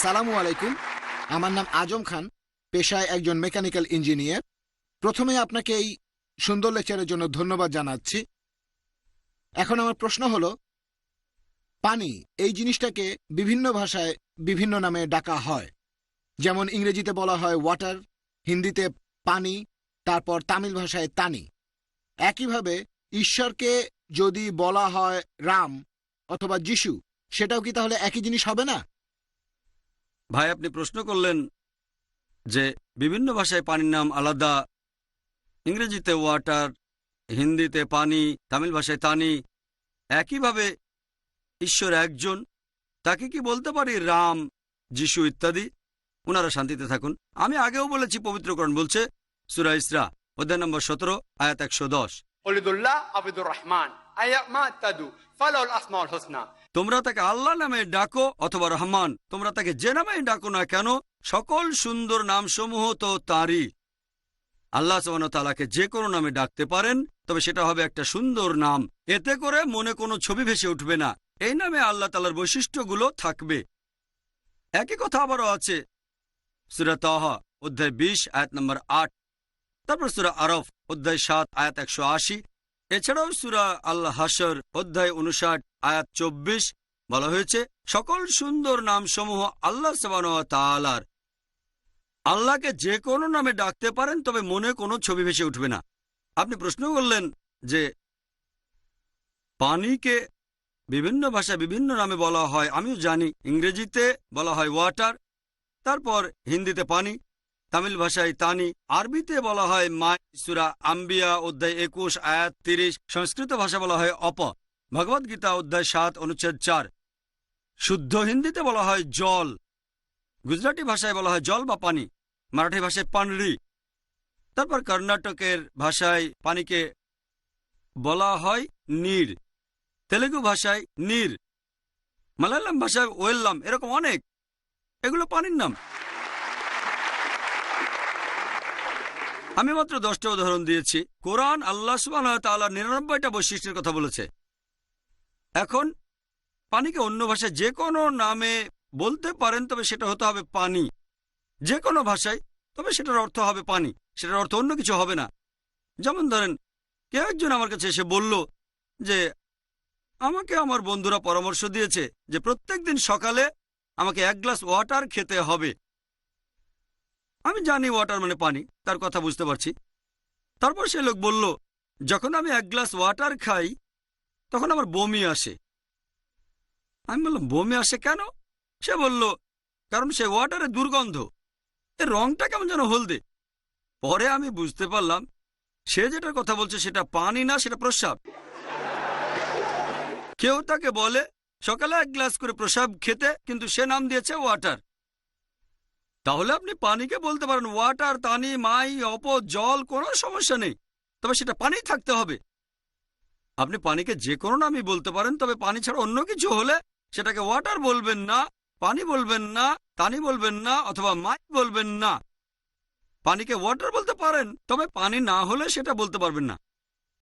আসসালামু আলাইকুম। আমার নাম আজম খান, পেশায় একজন মেকানিক্যাল ইঞ্জিনিয়ার। প্রথমে আপনাকে এই সুন্দর লেকচারের জন্য ধন্যবাদ জানাচ্ছি। এখন আমার প্রশ্ন হলো, পানি এই জিনিসটাকে বিভিন্ন ভাষায় বিভিন্ন নামে ডাকা হয়। যেমন ইংরেজিতে বলা হয় ওয়াটার, হিন্দিতে পানি, তারপর তামিল ভাষায় তানি। একইভাবে ঈশ্বরকে যদি বলা হয় রাম অথবা যিশু, সেটাও কি তাহলে একই জিনিস হবে না? ভাই, আপনি প্রশ্ন করলেন যে বিভিন্ন ভাষায় পানির নাম আলাদা, ইংরেজিতে ওয়াটার, হিন্দিতে পানি, তামিল ভাষায় তানি। একইভাবে ঈশ্বর একজন, তাকে কি বলতে পারি রাম, যিশু ইত্যাদি? ওনারা শান্তিতে থাকুন। আমি আগেও বলেছি, পবিত্রকরণ বলছে সূরা ইসরা অধ্যায় নম্বর 17 আয়াত 110, তোমরা তাকে আল্লাহ নামে ডাকো অথবা রহমান, তোমরা তাকে যে নামে ডাকো না কেন, সকল সুন্দর নামসমূহ তো তাঁরই। আল্লাহ সুবহানাহু ওয়া তাআলাকে যে কোনো নামে ডাকতে পারেন, তবে সেটা হবে একটা সুন্দর নাম। এতে করে মনে কোনো ছবি ভেসে উঠবে না। এই নামে আল্লাহ তাআলার বৈশিষ্ট্যগুলো থাকবে। একই কথা আবারও আছে সূরা তাহা অধ্যায় 20 আয়াত নম্বর 8, তারপর সূরা আরফ অধ্যায় 7 আয়াত 180। এছাড়াও সূরা আল হাশর অধ্যায় 59 আয়াত 24 বলা হয়েছে সকল সুন্দর নামসমূহ আল্লাহ সুবহানাহু ওয়া তাআলার। আল্লাহকে যে কোনো নামে ডাকতে পারেন, তবে মনে কোনো ছবি ভেসে উঠবে না। আপনি প্রশ্ন করলেন যে পানিকে বিভিন্ন ভাষায় বিভিন্ন নামে বলা হয়। আমিও জানি, ইংরেজিতে বলা হয় ওয়াটার, তারপর হিন্দিতে পানি, তামিল ভাষায় তানি, আরবিতে বলা হয় মা, সূরা আম্বিয়া অধ্যায় 21 আয়াত 30, সংস্কৃত ভাষা বলা হয় অপ, ভগবদ গীতা অধ্যায় 7 অনুচ্ছেদ 4, শুদ্ধ হিন্দিতে বলা হয় জল, গুজরাটি ভাষায় বলা হয় জল বা পানি, মারাঠি ভাষায় পানরি, তারপর কর্ণাটকের ভাষায় পানিকে বলা হয় নীর, তেলেগু ভাষায় নীর, মালায়ালাম ভাষায় ওয়েল্লাম, এরকম অনেক। এগুলো পানির নাম। আমি মাত্র 10টা উদাহরণ দিয়েছি। কোরআন আল্লাহ সুবহানাহু ওয়া তাআলার 99টা বৈশিষ্ট্যের কথা বলেছে। এখন পানিকে অন্য ভাষায় যে কোনো নামে বলতে পারেন, তবে সেটা হতে হবে পানি, যে কোনো ভাষায়, তবে সেটার অর্থ হবে পানি, সেটার অর্থ অন্য কিছু হবে না। যেমন ধরেন, কেউ একজন আমার কাছে এসে বলল যে আমাকে আমার বন্ধুরা পরামর্শ দিয়েছে যে প্রত্যেকদিন সকালে আমাকে 1 গ্লাস ওয়াটার খেতে হবে। আমি জানি ওয়াটার মানে পানি, তার কথা বুঝতে পারছি। তারপর সে লোক বলল, যখন আমি 1 গ্লাস ওয়াটার খাই তখন আমার বমি আসে। আমি বললাম, বমি আসে কেন? সে বলল, কারণ সে ওয়াটারের দুর্গন্ধ, এর রংটা কেমন যেন হলদে। পরে আমি বুঝতে পারলাম সে যেটার কথা বলছে সেটা পানি না, সেটা প্রস্রাব। কেউ তাকে বলে সকালে 1 গ্লাস করে প্রস্রাব খেতে, কিন্তু সে নাম দিয়েছে ওয়াটার। তাহলে আপনি পানিকে বলতে পারেন ওয়াটার, তানি, মাই, অপ, জল, কোনো সমস্যা নেই, তবে সেটা পানি থাকতে হবে। আপনি পানিকে যে কোনো নামই বলতে পারেন, তবে পানি ছাড়া অন্য কিছু হলে সেটাকে ওয়াটার বলবেন না, পানি বলবেন না, তানি বলবেন না, অথবা মাই বলবেন না। পানিকে ওয়াটার বলতে পারেন, তবে পানি না হলে সেটা বলতে পারবেন না।